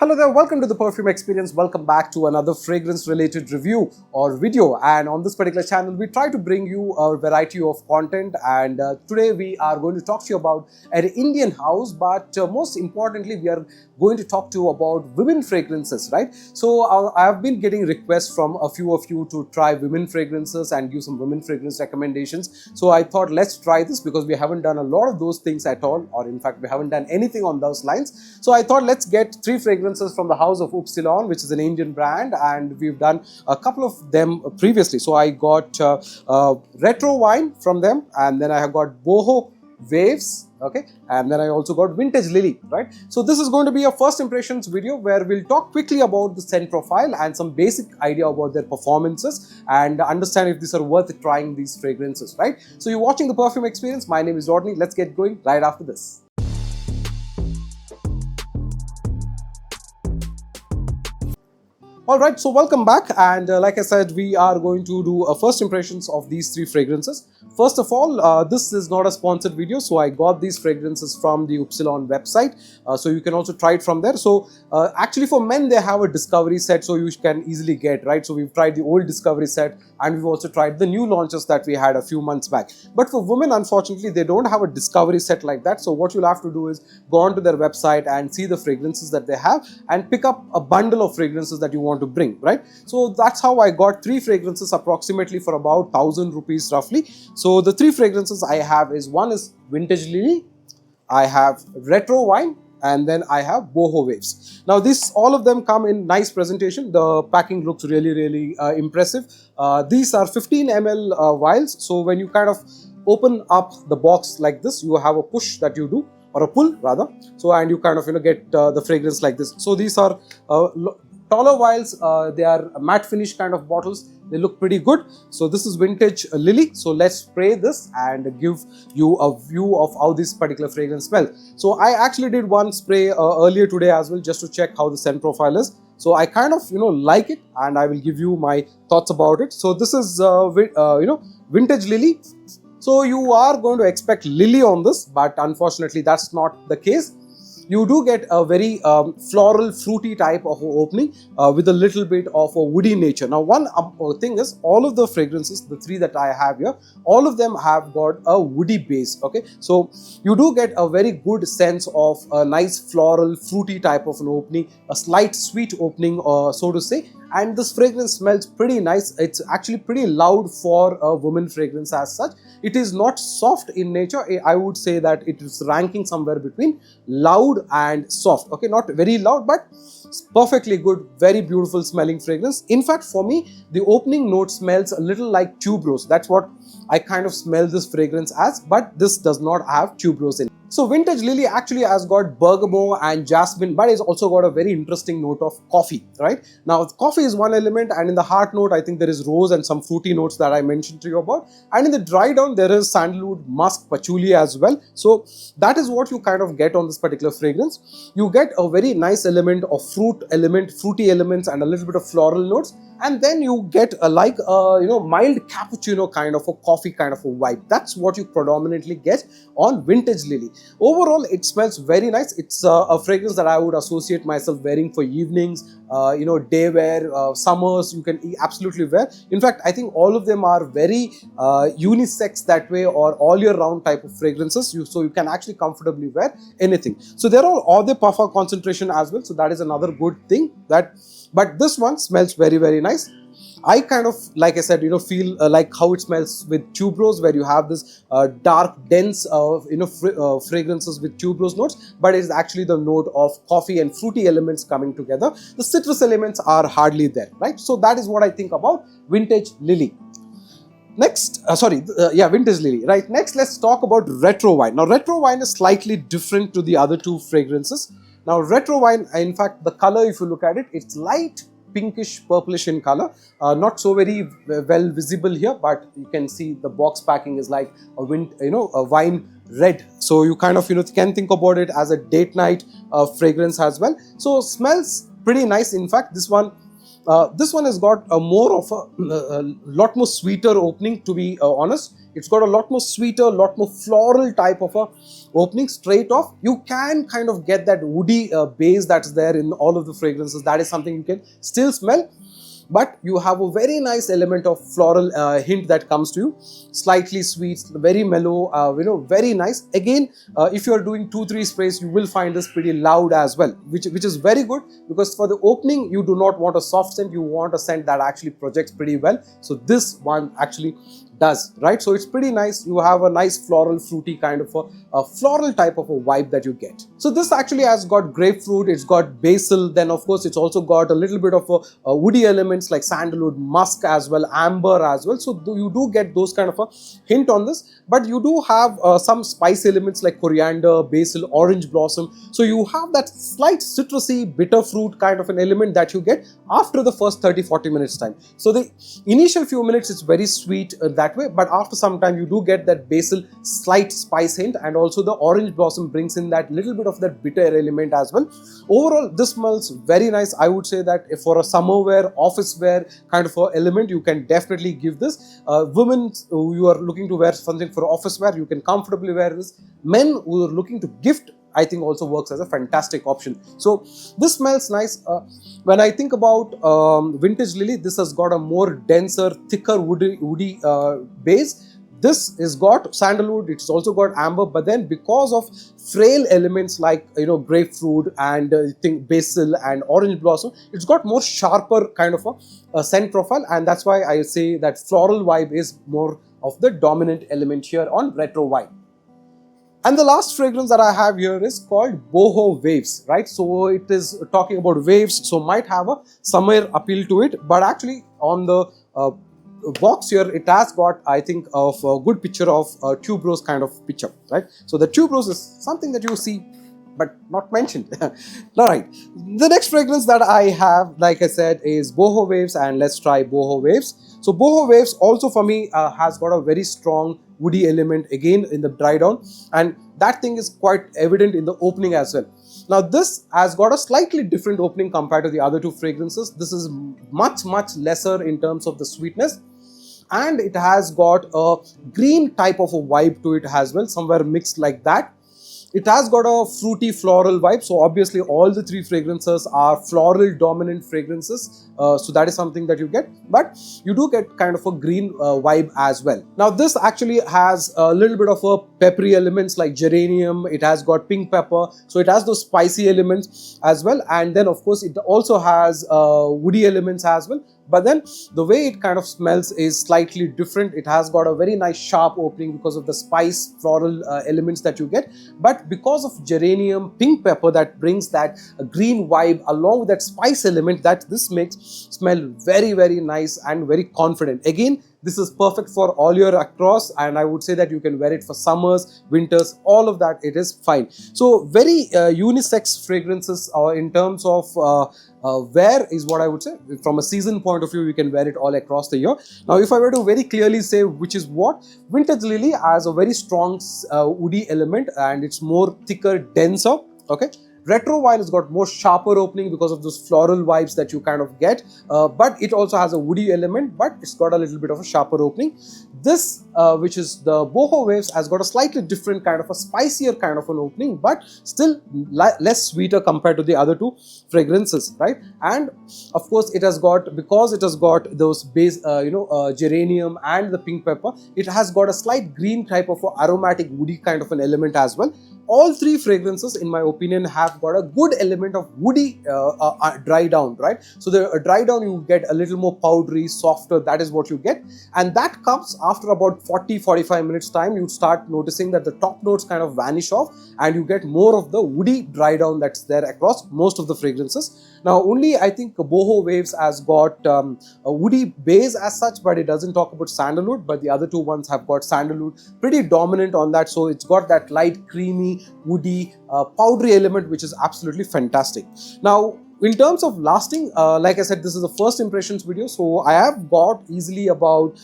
Hello there, welcome to the Perfume Experience. Welcome back to another fragrance related review or video. And on this particular channel, we try to bring you a variety of content. And today we are going to talk to you about an Indian house, but most importantly, we are going to talk to you about women fragrances, right? So I have been getting requests from a few of you to try women fragrances and give some women fragrance recommendations. So I thought, let's try this because we haven't done a lot of those things at all, or in fact, we haven't done anything on those lines. So I thought, let's get three fragrances from the house of Upsilon, which is an Indian brand, and we've done a couple of them previously. So I got retro wine from them, and then I have got Boho waves, okay, and then I also got vintage lily, right? So this is going to be a first impressions video where we'll talk quickly about the scent profile and some basic idea about their performances and understand if these are worth trying these fragrances, right? So you're watching the Perfume Experience. My name is Rodney. Let's get going right after this. Alright, so welcome back, and like I said, we are going to do a first impressions of these three fragrances. First of all, this is not a sponsored video, so I got these fragrances from the Upsilon website, so you can also try it from there. So actually for men, they have a discovery set, so you can easily get, right? So we've tried the old discovery set, and we've also tried the new launches that we had a few months back. But for women, unfortunately, they don't have a discovery set like that. So what you'll have to do is go onto their website and see the fragrances that they have and pick up a bundle of fragrances that you want to bring, right? So that's how I got three fragrances approximately for about 1,000 rupees roughly. So the three fragrances I have is, one is vintage lily, I have retro wine, and then I have boho waves. Now all of them come in nice presentation. The packing looks really impressive. These are 15 ml vials. So when you kind of open up the box like this, you have a push that you do, or a pull rather. So and you kind of get the fragrance like this. So these are taller vials. They are matte finish kind of bottles. They look pretty good. So this is vintage lily. So let's spray this and give you a view of how this particular fragrance smells. So I actually did one spray earlier today as well, just to check how the scent profile is. So I kind of like it, and I will give you my thoughts about it. So this is vintage lily. So you are going to expect lily on this, but unfortunately that's not the case. You do get a very floral, fruity type of opening with a little bit of a woody nature. Now, one thing is, all of the fragrances, the three that I have here, all of them have got a woody base, okay? So you do get a very good sense of a nice floral, fruity type of an opening, a slight sweet opening, so to say. And this fragrance smells pretty nice. It's actually pretty loud for a woman fragrance as such. It is not soft in nature. I would say that it is ranking somewhere between loud and soft. Okay, not very loud, but perfectly good, very beautiful smelling fragrance. In fact, for me, the opening note smells a little like tuberose. That's what I kind of smell this fragrance as, but this does not have tuberose in it. So vintage lily actually has got bergamot and jasmine, but it's also got a very interesting note of coffee, right? Now, coffee is one element, and in the heart note, I think there is rose and some fruity notes that I mentioned to you about. And in the dry down, there is sandalwood, musk, patchouli as well. So that is what you kind of get on this particular fragrance. You get a very nice element of fruity elements, and a little bit of floral notes. And then you get a mild cappuccino kind of a coffee kind of a vibe. That's what you predominantly get on vintage lily. Overall, it smells very nice. It's a fragrance that I would associate myself wearing for evenings, day wear, summers. You can absolutely wear. In fact, I think all of them are very unisex that way, or all year round type of fragrances. So you can actually comfortably wear anything. So they're all eau de parfum concentration as well. So that is another good thing. But this one smells very nice. I kind of, like I said, feel like how it smells with tuberose, where you have this dark, dense, fragrances with tuberose notes, but it is actually the note of coffee and fruity elements coming together. The citrus elements are hardly there, right? So that is what I think about vintage lily. Next, vintage lily, right? Next, let's talk about retro wine. Now, retro wine is slightly different to the other two fragrances. Now, retro wine, in fact, the color, if you look at it, it's light pinkish purplish in color, not so very well visible here, but you can see the box packing is like a wine red. So you kind of can think about it as a date night fragrance as well. So smells pretty nice. In fact, this one has got a lot more sweeter opening, to be honest. It's got a lot more sweeter, lot more floral type of a opening straight off. You can kind of get that woody base that's there in all of the fragrances. That is something you can still smell, but you have a very nice element of floral hint that comes to you. Slightly sweet, very mellow, very nice. Again, if you are doing 2-3 sprays, you will find this pretty loud as well, which is very good, because for the opening you do not want a soft scent, you want a scent that actually projects pretty well. So this one actually does, right? So it's pretty nice. You have a nice floral, fruity kind of a floral type of a vibe that you get. So this actually has got grapefruit, it's got basil, then of course it's also got a little bit of a woody elements like sandalwood, musk as well, amber as well. So you do get those kind of a hint on this, but you do have some spice elements like coriander, basil, orange blossom. So you have that slight citrusy, bitter fruit kind of an element that you get after the first 30-40 minutes time. So the initial few minutes it's very sweet that way, but after some time you do get that basil slight spice hint, and also the orange blossom brings in that little bit of that bitter element as well. Overall, this smells very nice. I would say that if for a summer wear, office wear kind of a element, you can definitely give this. Women who you are looking to wear something for office wear, you can comfortably wear this. Men who are looking to gift, I think also works as a fantastic option. So this smells nice. When I think about vintage lily, this has got a more denser, thicker woody base. This has got sandalwood, it's also got amber, but then because of frail elements like grapefruit and basil and orange blossom, it's got more sharper kind of a scent profile, and that's why I say that floral vibe is more of the dominant element here on retro vibe. And the last fragrance that I have here is called Boho Waves, right? So it is talking about waves, so might have a summer appeal to it, but actually on the box here, it has got, I think, of a good picture of tuberose kind of picture, right? So the tuberose is something that you see but not mentioned. All right, the next fragrance that I have, like I said, is Boho Waves, and let's try Boho Waves. So Boho Waves also for me has got a very strong woody element again in the dry down, and that thing is quite evident in the opening as well. Now this has got a slightly different opening compared to the other two fragrances. This is much lesser in terms of the sweetness, and it has got a green type of a vibe to it as well, somewhere mixed like that. It has got a fruity floral vibe, so obviously all the three fragrances are floral dominant fragrances, so that is something that you get, but you do get kind of a green vibe as well. Now this actually has a little bit of a peppery elements like geranium, it has got pink pepper, so it has those spicy elements as well, and then of course it also has woody elements as well. But then the way it kind of smells is slightly different. It has got a very nice sharp opening because of the spice floral elements that you get, but because of geranium, pink pepper, that brings that green vibe along with that spice element, that this makes smell very nice and very confident. Again, this is perfect for all year across, and I would say that you can wear it for summers, winters, all of that, it is fine. So very unisex fragrances in terms of wear is what I would say. From a season point of view, you can wear it all across the year. Now if I were to very clearly say which is what, Vintage Lily has a very strong woody element, and it's more thicker, denser, okay. Retro wine has got more sharper opening because of those floral vibes that you kind of get, but it also has a woody element, but it's got a little bit of a sharper opening. This, which is the Boho Waves, has got a slightly different kind of a spicier kind of an opening, but still less sweeter compared to the other two fragrances, right? And of course, it has got, because it has got those base, geranium and the pink pepper, it has got a slight green type of a aromatic woody kind of an element as well. All three fragrances, in my opinion, have got a good element of woody dry down, right? So the dry down, you get a little more powdery, softer, that is what you get. And that comes after about 40-45 minutes time. You start noticing that the top notes kind of vanish off, and you get more of the woody dry down that's there across most of the fragrances. Now only I think Boho Waves has got a woody base as such, but it doesn't talk about sandalwood, but the other two ones have got sandalwood pretty dominant on that. So it's got that light creamy woody powdery element, which is absolutely fantastic. Now In terms of lasting, like I said, this is the first impressions video, so I have got easily about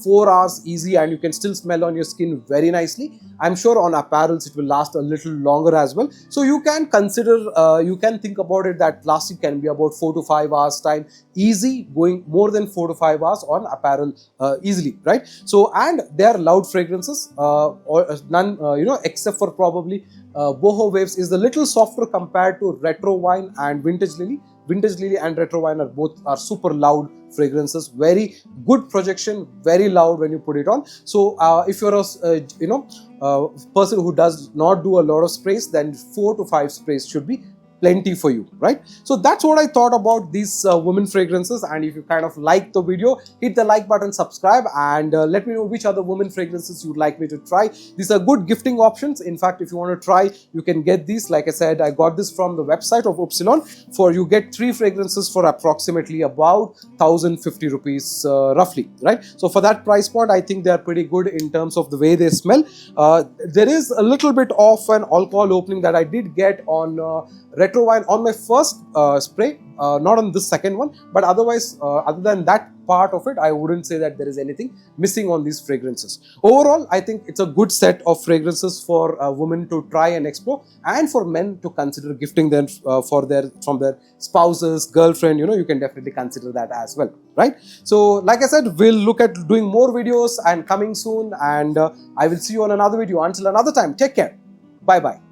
4 hours easy, and you can still smell on your skin very nicely. I'm sure on apparels it will last a little longer as well. So you can consider, you can think about it that lasting can be about 4 to 5 hours time easy, going more than 4 to 5 hours on apparel easily, right? So, and they are loud fragrances, or none, except for probably Boho Waves is a little softer compared to Retro Wine and Vintage Lily. Vintage Lily and Retro Wine are both super loud fragrances, very good projection, very loud when you put it on. So if you're a person who does not do a lot of sprays, then 4 to 5 sprays should be plenty for you, right? So that's what I thought about these women fragrances. And if you kind of like the video, hit the like button, subscribe, and let me know which other women fragrances you'd like me to try. These are good gifting options. In fact, if you want to try, you can get these. Like I said, I got this from the website of Upsilon. For you get 3 fragrances for approximately about 1050 rupees roughly, right? So for that price point, I think they are pretty good in terms of the way they smell. There is a little bit of an alcohol opening that I did get on Retro Wine on my first spray, not on this second one, but otherwise, other than that part of it, I wouldn't say that there is anything missing on these fragrances. Overall, I think it's a good set of fragrances for women to try and explore, and for men to consider gifting them from their spouses, girlfriend. You can definitely consider that as well, right? So, like I said, we'll look at doing more videos and coming soon, and I will see you on another video. Until another time, take care. Bye bye.